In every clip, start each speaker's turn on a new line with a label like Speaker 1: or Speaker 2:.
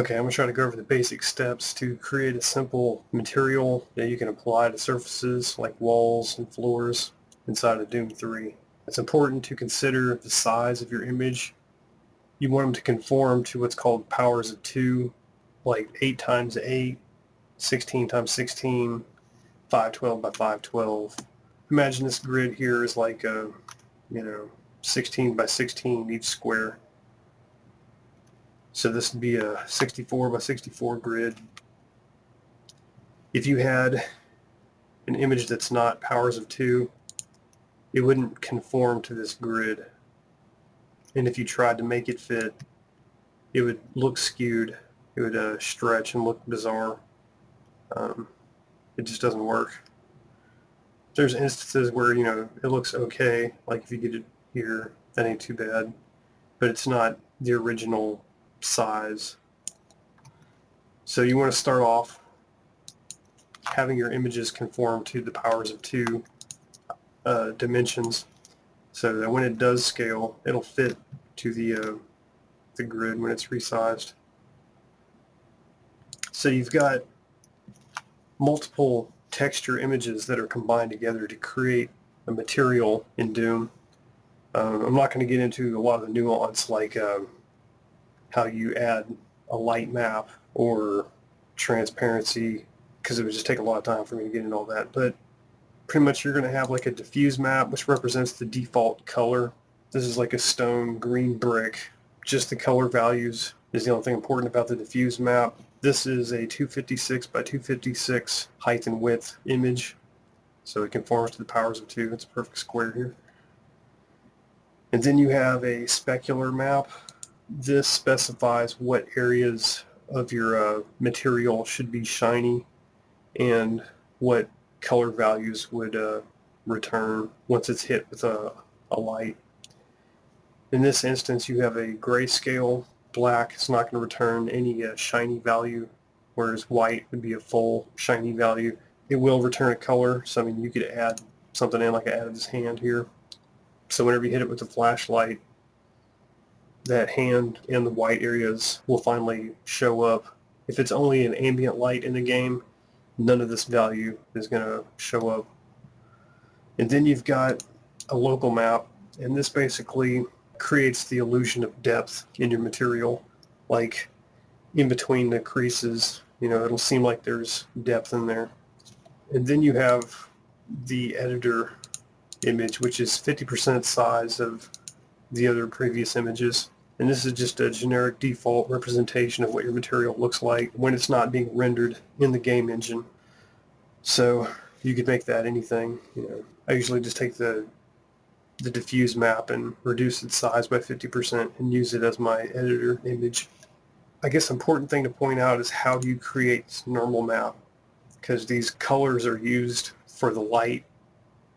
Speaker 1: Okay, I'm going to try to go over the basic steps to create a simple material that you can apply to surfaces like walls and floors inside of Doom 3. It's important to consider the size of your image. You want them to conform to what's called powers of 2, like 8 times 8, 16 times 16, 512 by 512. Imagine this grid here is like a, 16 by 16 each square. So this would be a 64 by 64 grid. If you had an image that's not powers of 2, it wouldn't conform to this grid. And if you tried to make it fit, it would look skewed. It would stretch and look bizarre. It just doesn't work. There's instances where, it looks okay, like if you get it here, that ain't too bad. But it's not the original size. So you want to start off having your images conform to the powers of 2 dimensions, so that when it does scale, it'll fit to the grid when it's resized. So you've got multiple texture images that are combined together to create a material in Doom. I'm not going to get into a lot of the nuance, like how you add a light map or transparency, because it would just take a lot of time for me to get into all that. But pretty much you're going to have like a diffuse map, which represents the default color. This is like a stone green brick. Just the color values is the only thing important about the diffuse map. This is a 256 by 256 height and width image, so it conforms to the powers of 2. It's a perfect square here. And then you have a specular map. This specifies what areas of your material should be shiny and what color values would return once it's hit with a light. In this instance, you have a grayscale. Black is not going to return any shiny value, whereas white would be a full shiny value. It will return a color, so I mean you could add something in, like I added this hand here. So whenever you hit it with the flashlight, that hand and the white areas will finally show up. If it's only an ambient light in the game, none of this value is going to show up. And then you've got a local map, and this basically creates the illusion of depth in your material. Like in between the creases, it'll seem like there's depth in there. And then you have the editor image, which is 50% size of the other previous images. And this is just a generic default representation of what your material looks like when it's not being rendered in the game engine. So you could make that anything. I usually just take the diffuse map and reduce its size by 50% and use it as my editor image. I guess important thing to point out is how do you create this normal map, because these colors are used for the light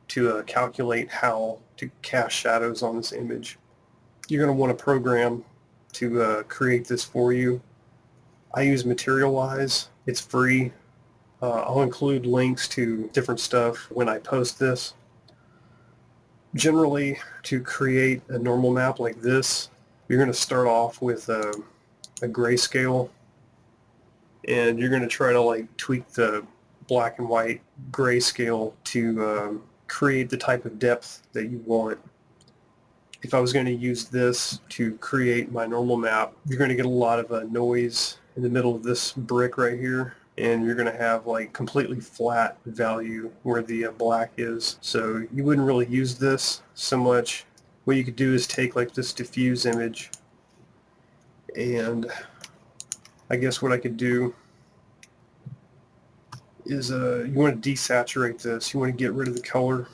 Speaker 1: to calculate how to cast shadows on this image. You're going to want a program to create this for you. I use Materialize. It's free. I'll include links to different stuff when I post this. Generally, to create a normal map like this, you're going to start off with a grayscale, and you're going to try to tweak the black and white grayscale to create the type of depth that you want. If I was going to use this to create my normal map, you're going to get a lot of noise in the middle of this brick right here, and you're going to have completely flat value where the black is. So you wouldn't really use this so much. What you could do is take this diffuse image, and I guess what I could do is you want to desaturate this. You want to get rid of the color.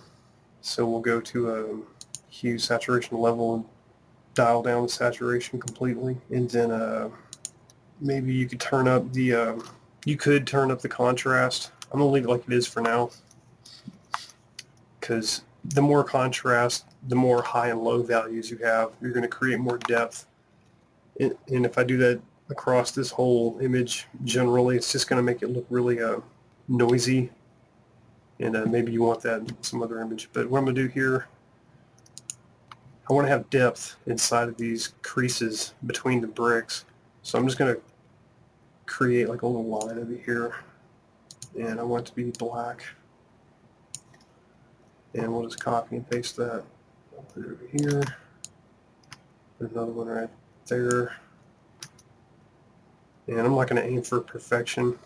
Speaker 1: So we'll go to hue saturation level and dial down the saturation completely. And then maybe you could turn up the contrast. I'm going to leave it like it is for now, because the more contrast, the more high and low values you have. You're going to create more depth. And if I do that across this whole image, generally it's just going to make it look really noisy. And maybe you want that in some other image. But what I'm going to do here, I want to have depth inside of these creases between the bricks. So I'm just going to create like a little line over here, and I want it to be black. And we'll just copy and paste that. I'll put it over here. There's another one right there. And I'm not going to aim for perfection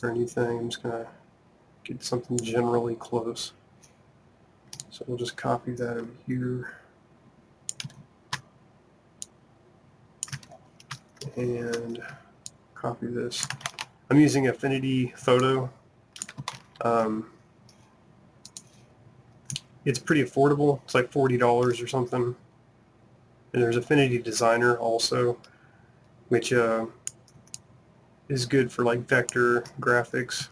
Speaker 1: or anything. I'm just going to get something generally close. So we'll just copy that over here. And copy this. I'm using Affinity Photo. It's pretty affordable. It's like $40 or something. And there's Affinity Designer also, which is good for like vector graphics.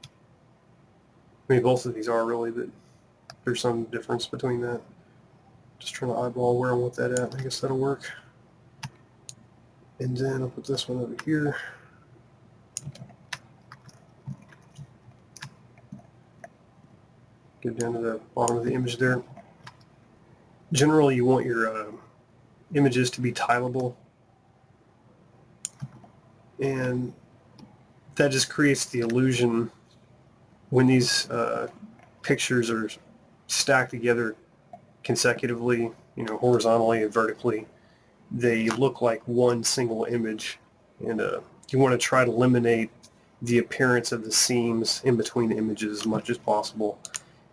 Speaker 1: I mean, both of these are really, but there's some difference between that. Just trying to eyeball where I want that at. I guess that'll work. And then I'll put this one over here. Go down to the bottom of the image there. Generally, you want your images to be tileable, and that just creates the illusion when these pictures are stacked together consecutively, you know, horizontally and vertically, they look like one single image, and you want to try to eliminate the appearance of the seams in between the images as much as possible.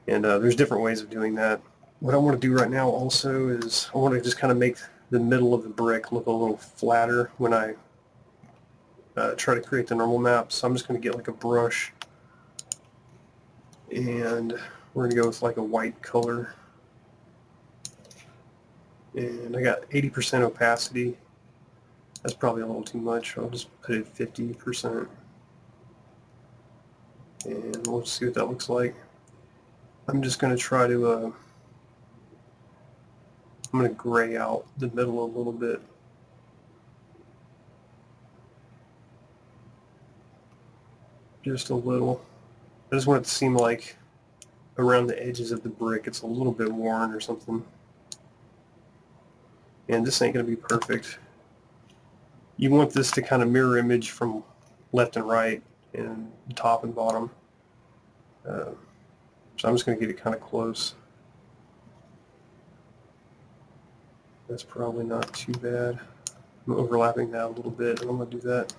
Speaker 1: And there's different ways of doing that. What I want to do right now also is I want to just kind of make the middle of the brick look a little flatter when I try to create the normal map. So I'm just going to get like a brush, and we're going to go with like a white color. And I got 80% opacity. That's probably a little too much. I'll just put it 50%. And we'll see what that looks like. I'm just going to try to, I'm going to gray out the middle a little bit. Just a little. I just want it to seem like around the edges of the brick it's a little bit worn or something. And this ain't going to be perfect. You want this to kind of mirror image from left and right and top and bottom. So I'm just going to get it kind of close. That's probably not too bad. I'm overlapping that a little bit, and I'm going to do that.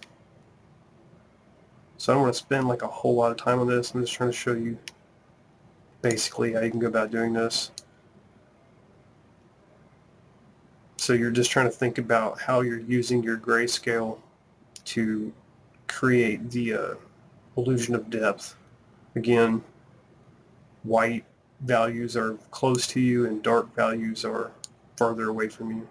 Speaker 1: So I don't want to spend like a whole lot of time on this. I'm just trying to show you basically how you can go about doing this. So you're just trying to think about how you're using your grayscale to create the illusion of depth. Again, white values are close to you and dark values are farther away from you.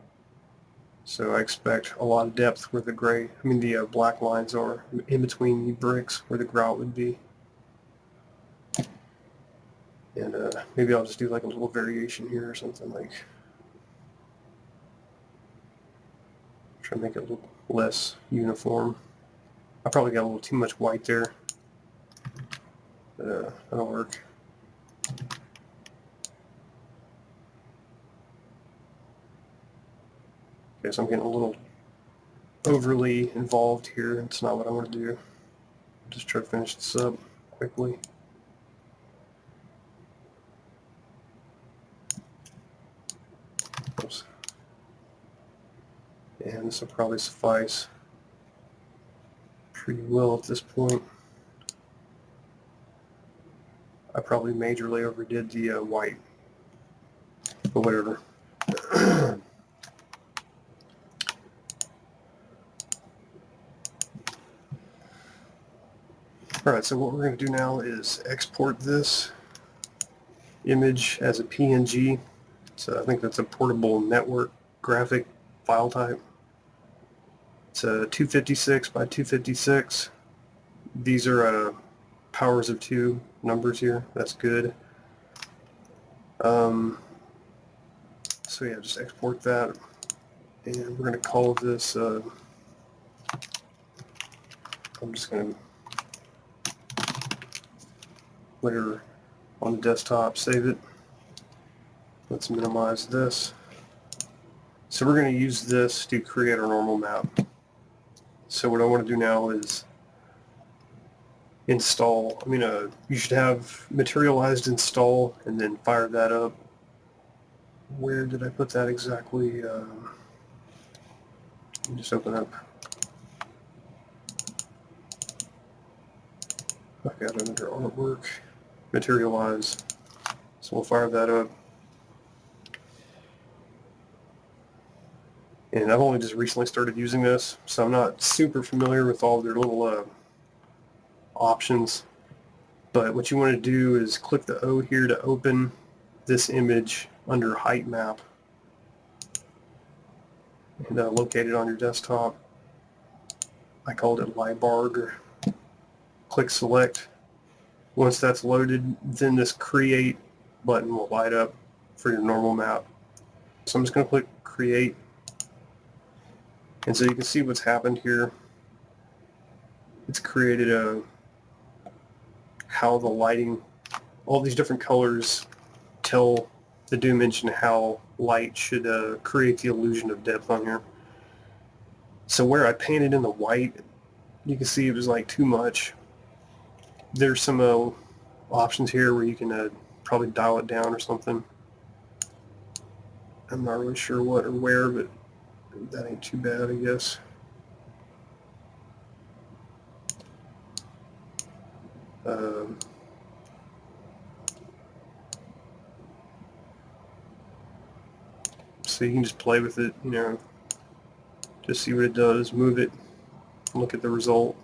Speaker 1: So I expect a lot of depth where the black lines are in between the bricks where the grout would be. And maybe I'll just do like a little variation here or something, like try to make it a little less uniform. I probably got a little too much white there, but that'll work. Okay, so I'm getting a little overly involved here. It's not what I want to do. Just try to finish this up quickly. Oops. And this will probably suffice pretty well at this point. I probably majorly overdid the white, but whatever. Alright, so what we're going to do now is export this image as a PNG. So I think that's a portable network graphic file type. It's a 256 by 256. These are powers of 2 numbers here. That's good. So yeah, just export that. And we're going to call this, I'm just going to whatever on the desktop, save it. Let's minimize this. So we're going to use this to create our normal map. So what I want to do now is install. You should have materialized install and then fire that up. Where did I put that exactly? Let me just open up. I've got it under artwork, materialize. So we'll fire that up. And I've only just recently started using this, so I'm not super familiar with all their little options. But what you want to do is click the O here to open this image under height map and locate it on your desktop. I called it Libarg. Click select. Once that's loaded, then this create button will light up for your normal map. So I'm just going to click create. And so you can see what's happened here. It's created how the lighting, all these different colors tell the Doom engine how light should create the illusion of depth on here. So where I painted in the white, you can see it was like too much. There's some options here where you can probably dial it down or something. I'm not really sure what or where, but that ain't too bad, I guess. So you can just play with it, just see what it does, move it, look at the result.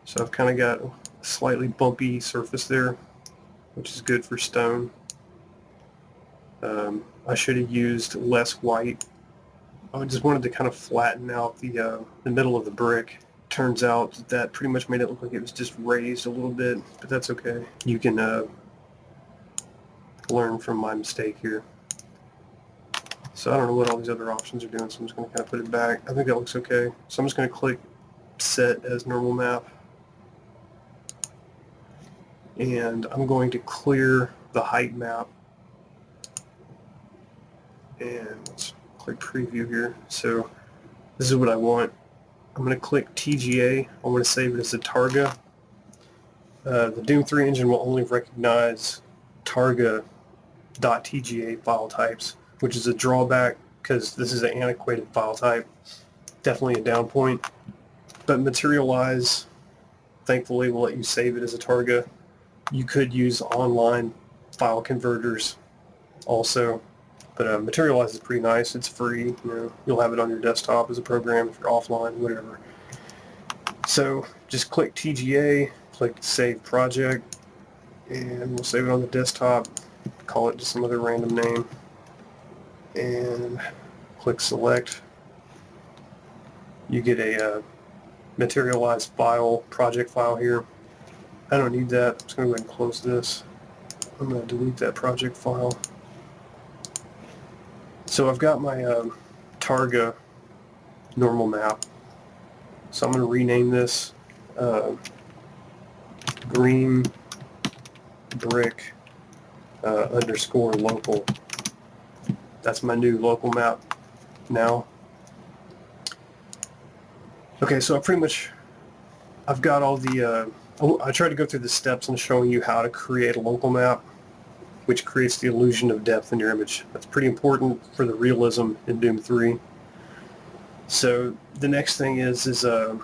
Speaker 1: So I've kind of got a slightly bumpy surface there, which is good for stone. I should have used less white. I just wanted to kind of flatten out the middle of the brick. Turns out that pretty much made it look like it was just raised a little bit, but that's okay. You can learn from my mistake here. So I don't know what all these other options are doing, so I'm just going to kind of put it back. I think that looks okay. So I'm just going to click set as normal map. And I'm going to clear the height map. And let's click preview here. So this is what I want. I'm going to click TGA. I want to save it as a Targa. The Doom 3 engine will only recognize Targa.tga file types, which is a drawback because this is an antiquated file type. Definitely a down point. But Materialize, thankfully, will let you save it as a Targa. You could use online file converters also. But Materialize is pretty nice. It's free. You'll have it on your desktop as a program if you're offline, whatever. So just click TGA, click Save Project, and we'll save it on the desktop. Call it just some other random name, and click Select. You get a Materialized file, project file here. I don't need that. I'm just going to go ahead and close this. I'm going to delete that project file. So I've got my Targa normal map. So I'm going to rename this green brick underscore local. That's my new local map now. Okay, so I've got all the, I tried to go through the steps and showing you how to create a local map, which creates the illusion of depth in your image. That's pretty important for the realism in Doom 3. So the next thing is I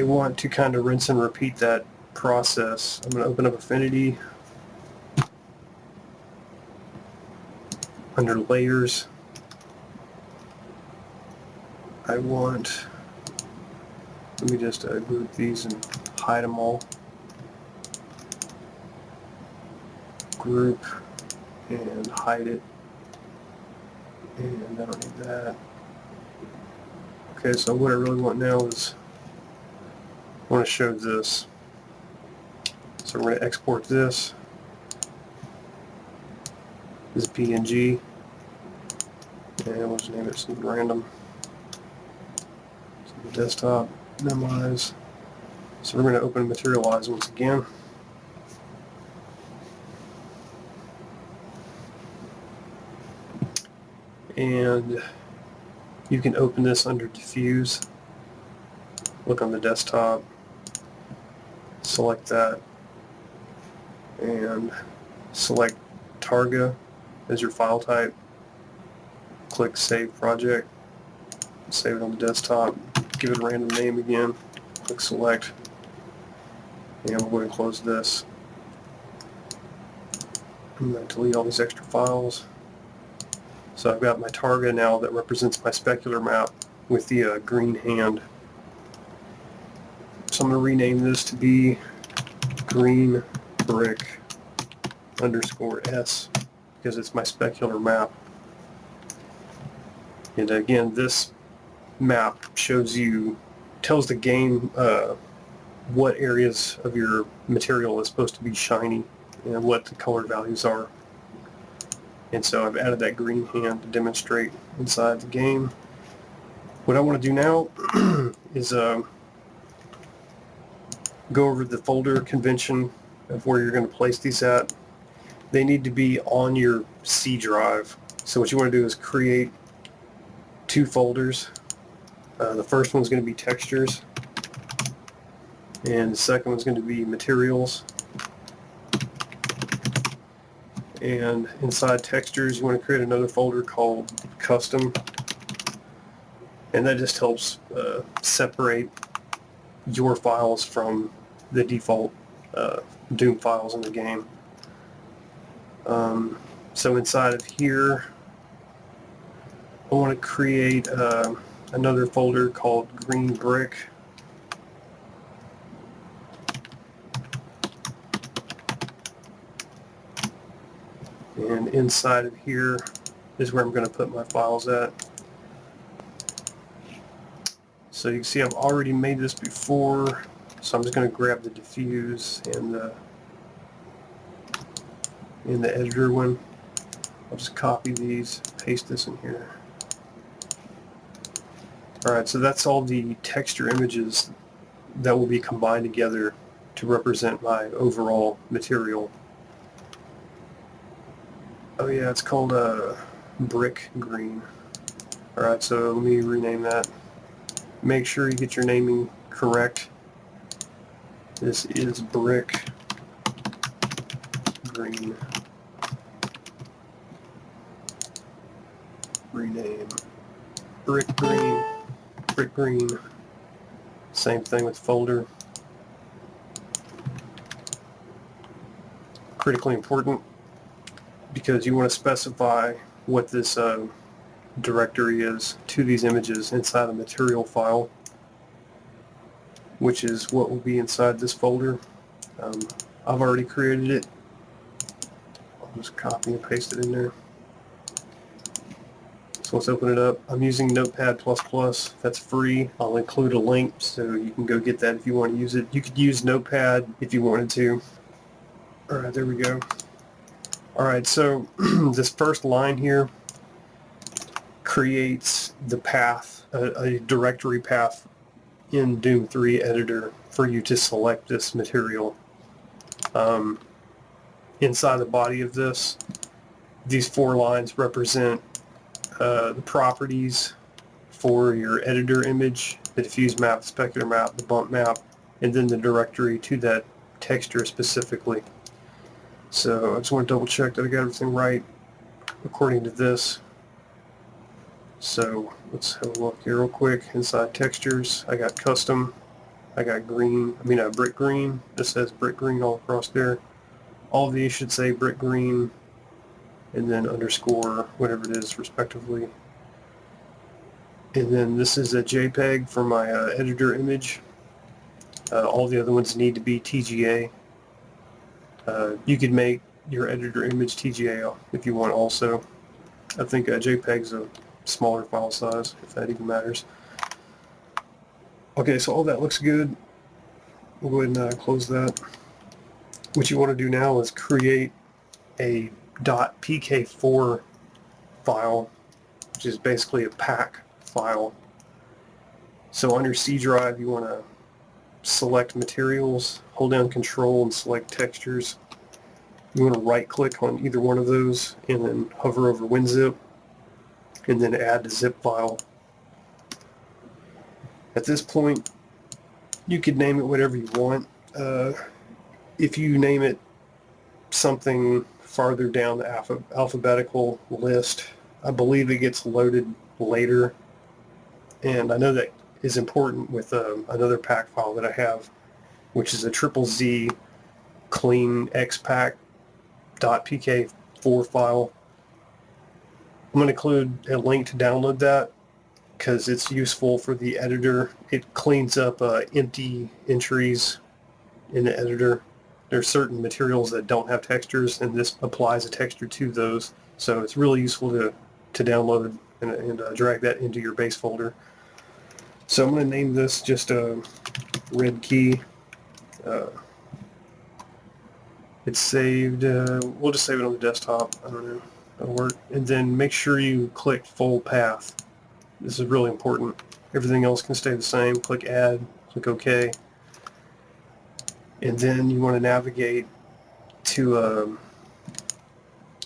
Speaker 1: want to kind of rinse and repeat that process. I'm going to open up Affinity, under Layers. Let me just group these and hide them all. Group and hide it. And I don't need that. Okay, so what I really want now is I want to show this. So we're going to export this. This is PNG. And we'll just name it something random. So the desktop, minimize. So we're going to open Materialize once again. and you can open this under Diffuse, look on the desktop, select that, and select Targa as your file type. Click Save Project, save it on the desktop, give it a random name again, click Select, and we'll go ahead and close this. I'm going to delete all these extra files. So I've got my Targa now that represents my specular map with the green hand. So I'm going to rename this to be green brick _S because it's my specular map. And again, this map tells the game what areas of your material is supposed to be shiny and what the color values are. And so I've added that green hand to demonstrate inside the game. What I want to do now is go over the folder convention of where you're going to place these at. They need to be on your C drive. So what you want to do is create 2 folders. The first one's going to be textures, and the second one's going to be materials. And inside textures, you want to create another folder called custom, and that just helps separate your files from the default Doom files in the game. So inside of here, I want to create another folder called green brick. And inside of here is where I'm going to put my files at. So you can see I've already made this before, so I'm just going to grab the diffuse and the editor one. I'll just copy these, paste this in here. Alright, so that's all the texture images that will be combined together to represent my overall material. Oh yeah, it's called brick green. Alright, so let me rename that. Make sure you get your naming correct. This is brick green. Rename. Brick green. Brick green. Same thing with folder. Critically important because you want to specify what this directory is to these images inside a material file, which is what will be inside this folder. I've already created it. I'll just copy and paste it in there. So let's open it up. I'm using Notepad++. That's free. I'll include a link so you can go get that if you want to use it. You could use Notepad if you wanted to. Alright, there we go. Alright, so this first line here creates the path, a directory path in Doom 3 editor for you to select this material. Inside the body of this, these 4 lines represent the properties for your editor image, the diffuse map, the specular map, the bump map, and then the directory to that texture specifically. So I just want to double check that I got everything right according to this. So let's have a look here real quick. Inside textures, I got custom, I got brick green. This says brick green all across there. All of these should say brick green and then underscore whatever it is respectively. And then this is a JPEG for my editor image. All the other ones need to be TGA. You could make your editor image TGA if you want also. I think JPEG's a smaller file size, if that even matters. Okay, so all that looks good. We'll go ahead and close that. What you want to do now is create a .pk4 file, which is basically a pack file. So on your C drive, you want to select materials, hold down Control and select textures. You want to right click on either one of those and then hover over WinZip. and then add the zip file. At this point, you could name it whatever you want. If you name it something farther down the alphabetical list, I believe it gets loaded later. And I know that is important with another pack file that I have, which is a ZZZ clean xpack.pk4 file. I'm going to include a link to download that because it's useful for the editor. It cleans up empty entries in the editor. There are certain materials that don't have textures, and this applies a texture to those. So it's really useful to download and drag that into your base folder. So I'm going to name this just red key. It's saved. We'll just save it on the desktop. I don't know. That'll work. And then make sure you click full path. This is really important. Everything else can stay the same. Click add. Click OK. And then you want to navigate to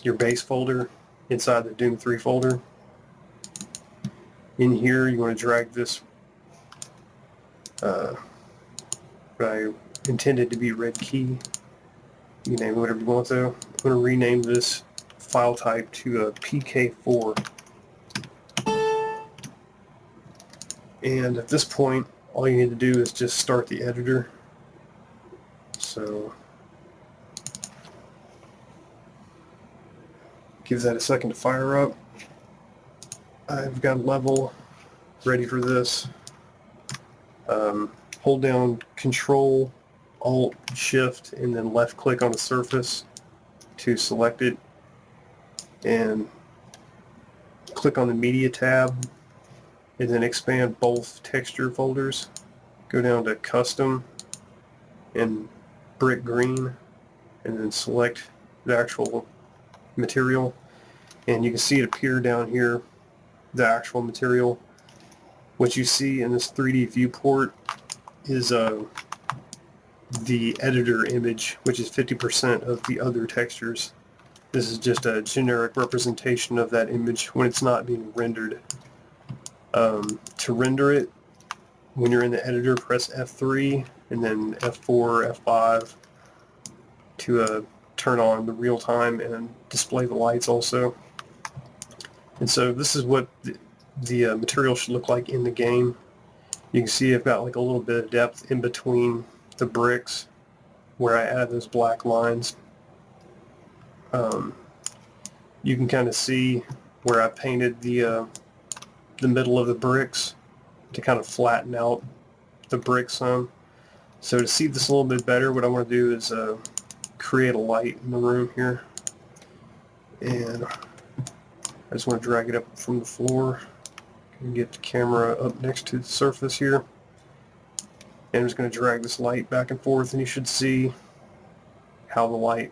Speaker 1: your base folder inside the Doom 3 folder. In here, you want to drag this what I intended to be red key. You can name it whatever you want though. I'm going to rename this file type to PK4. And at this point, all you need to do is just start the editor. So give that a second to fire up. I've got a level ready for this. Hold down Control, Alt, Shift, and then left click on the surface to select it. And click on the Media tab, and then expand both texture folders. Go down to Custom and Brick Green, and then select the actual material. And you can see it appear down here, the actual material. What you see in this 3D viewport is the editor image, which is 50% of the other textures. This is just a generic representation of that image when it's not being rendered. To render it, when you're in the editor, press F3 and then F4, F5 to turn on the real time and display the lights also. And so this is what the material should look like in the game. You can see I've got like a little bit of depth in between the bricks where I add those black lines. You can kind of see where I painted the middle of the bricks to kind of flatten out the bricks some. So to see this a little bit better, what I want to do is create a light in the room here. And I just want to drag it up from the floor and get the camera up next to the surface here. And I'm just going to drag this light back and forth, and you should see how the light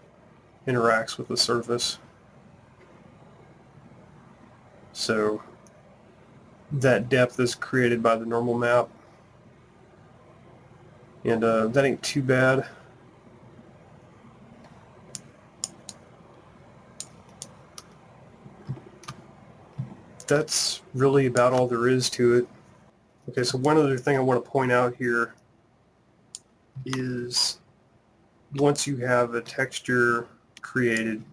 Speaker 1: interacts with the surface. So that depth is created by the normal map, and that ain't too bad. That's really about all there is to it. Okay, so one other thing I want to point out here is once you have a texture created,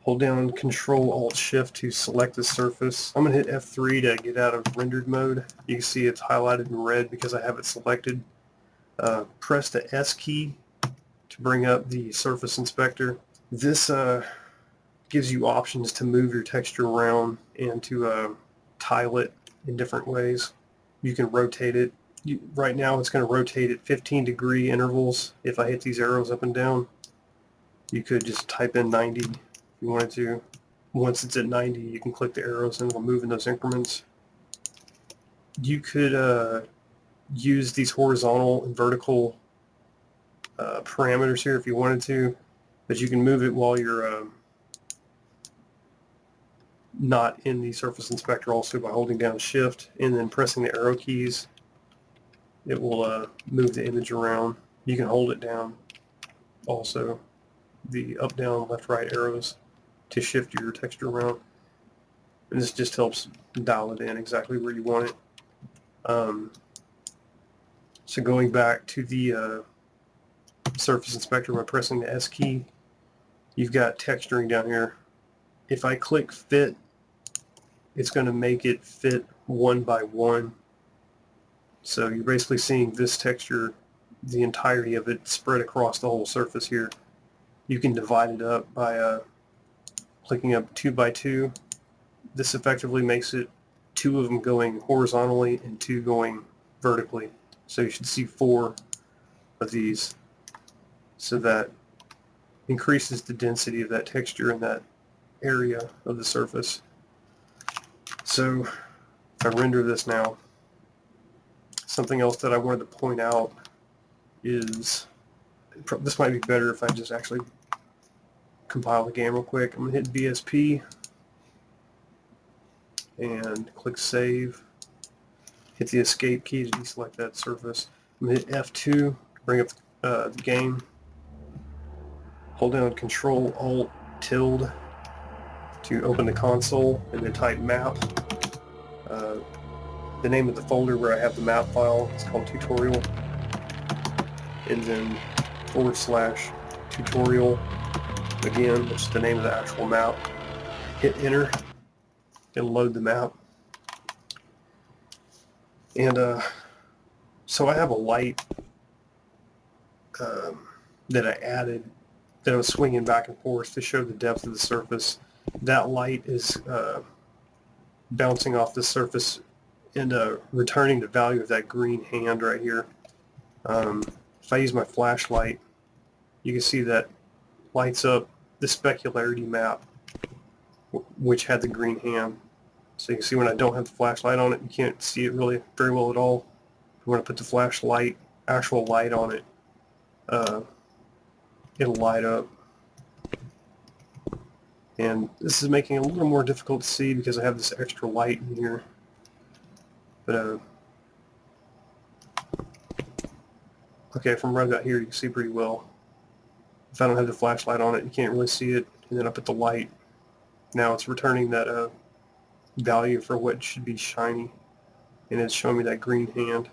Speaker 1: hold down Control Alt Shift to select the surface. I'm going to hit F3 to get out of rendered mode. You can see it's highlighted in red because I have it selected. Press the S key to bring up the surface inspector. This gives you options to move your texture around and to tile it in different ways. You can rotate it. Right now it's going to rotate at 15-degree intervals. If I hit these arrows up and down, you could just type in 90 if you wanted to. Once it's at 90, you can click the arrows and it'll move in those increments. You could use these horizontal and vertical parameters here if you wanted to, but you can move it while you're not in the surface inspector also by holding down Shift and then pressing the arrow keys. It will move the image around. You can hold it down also, the up, down, left, right arrows to shift your texture around. And this just helps dial it in exactly where you want it. So going back to the surface inspector by pressing the S key, you've got texturing down here. If I click fit, it's going to make it fit one by one. So you're basically seeing this texture, the entirety of it spread across the whole surface here. You can divide it up by clicking up 2 by 2. This effectively makes it 2 of them going horizontally and 2 going vertically. So you should see 4 of these. So that increases the density of that texture in that area of the surface. So if I render this now, something else that I wanted to point out is, this might be better if I just actually compile the game real quick. I'm going to hit BSP and click Save. Hit the Escape key to deselect that surface. I'm going to hit F2 to bring up the game. Hold down Control Alt tilde to open the console, and then type map. The name of the folder where I have the map file is called tutorial, and then / tutorial again, which is the name of the actual map. Hit enter. It'll load the map. And so I have a light that I added that I was swinging back and forth to show the depth of the surface. That light is bouncing off the surface and returning the value of that green hand right here. If I use my flashlight, you can see that lights up the specularity map, which had the green hand. So you can see when I don't have the flashlight on it, you can't see it really very well at all. If you want to put the flashlight, actual light on it, it'll light up. And this is making it a little more difficult to see because I have this extra light in here. But okay, from right about here you can see pretty well. If I don't have the flashlight on it, you can't really see it. And then up at the light, now it's returning that value for what should be shiny, and it's showing me that green hand,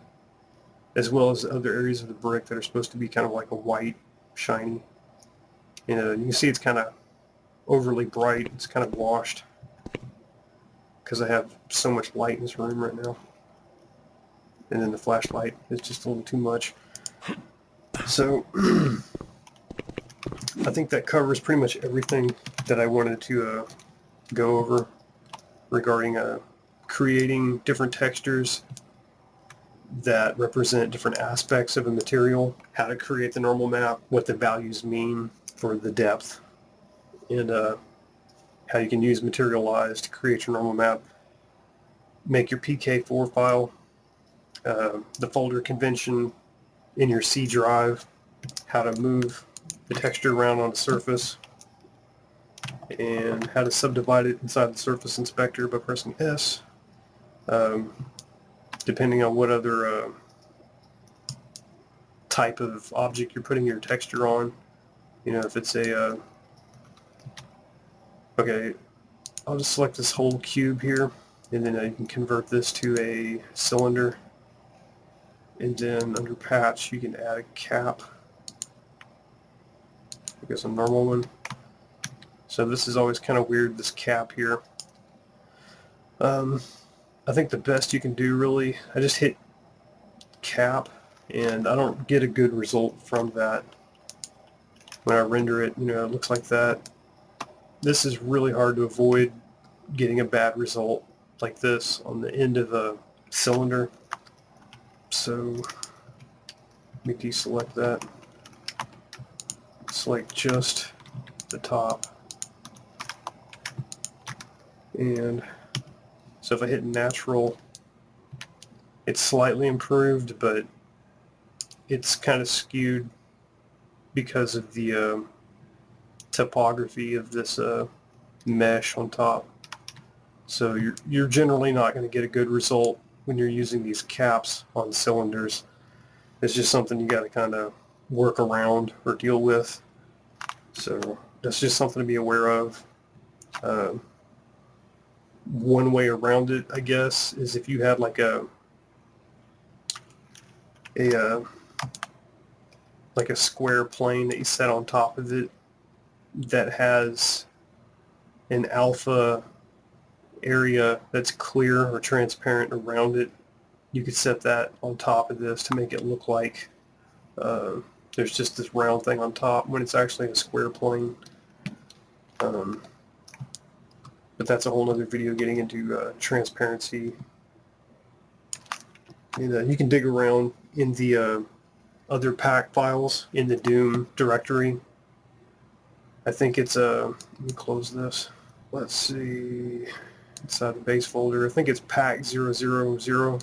Speaker 1: as well as other areas of the brick that are supposed to be kind of like a white shiny. And you can see it's kind of overly bright. It's kind of washed because I have so much light in this room right now, and then the flashlight is just a little too much. So I think that covers pretty much everything that I wanted to go over regarding creating different textures that represent different aspects of a material, how to create the normal map, what the values mean for the depth, and how you can use Materialize to create your normal map, make your PK4 file, the folder convention in your C drive, how to move the texture around on the surface, and how to subdivide it inside the surface inspector by pressing S, depending on what other type of object you're putting your texture on. You know, if it's a okay, I'll just select this whole cube here, and then you can convert this to a cylinder, and then under patch you can add a cap. I guess a normal one. So this is always kind of weird, this cap here. I think the best you can do, really, I just hit cap, and I don't get a good result from that. When I render it, you know, it looks like that. This is really hard to avoid getting a bad result like this on the end of a cylinder. So let me deselect that. Select just the top. And so if I hit natural, it's slightly improved, but it's kind of skewed because of the topography of this mesh on top. So you're generally not going to get a good result when you're using these caps on cylinders. It's just something you got to kind of work around or deal with. So that's just something to be aware of. one way around it, I guess, is if you had like a like a square plane that you set on top of it that has an alpha area that's clear or transparent around it. You could set that on top of this to make it look like there's just this round thing on top when it's actually a square plane. But that's a whole other video getting into transparency. And you can dig around in the other pack files in the Doom directory. I think it's let me close this. Let's see, inside the base folder, I think it's pack 000.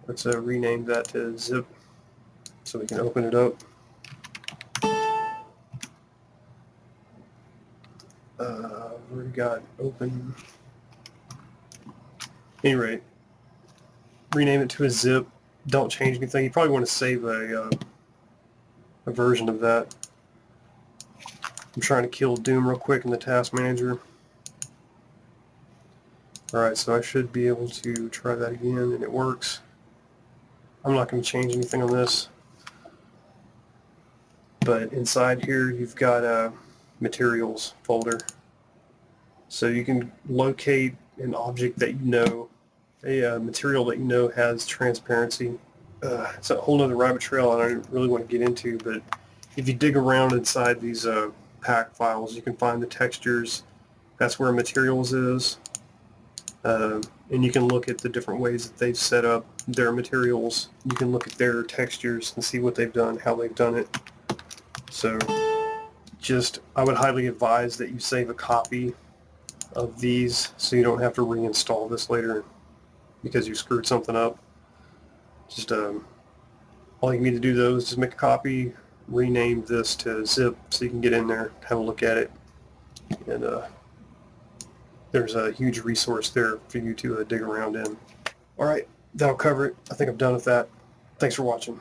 Speaker 1: Let's rename that to zip so we can open it up. We've already got open. Anyway, rename it to a zip. Don't change anything. You probably want to save a version of that. I'm trying to kill Doom real quick in the task manager. Alright, so I should be able to try that again, and it works. I'm not going to change anything on this. But inside here you've got a materials folder. So you can locate an object that you know, a material that you know has transparency. It's a whole other rabbit trail I don't really want to get into, but if you dig around inside these pack files, you can find the textures. That's where materials is. And you can look at the different ways that they've set up their materials. You can look at their textures and see what they've done, how they've done it. So I would highly advise that you save a copy of these so you don't have to reinstall this later because you screwed something up. Just all you need to do though is just make a copy, rename this to zip so you can get in there, have a look at it, and there's a huge resource there for you to dig around in. Alright, that'll cover it. I think I'm done with that. Thanks for watching.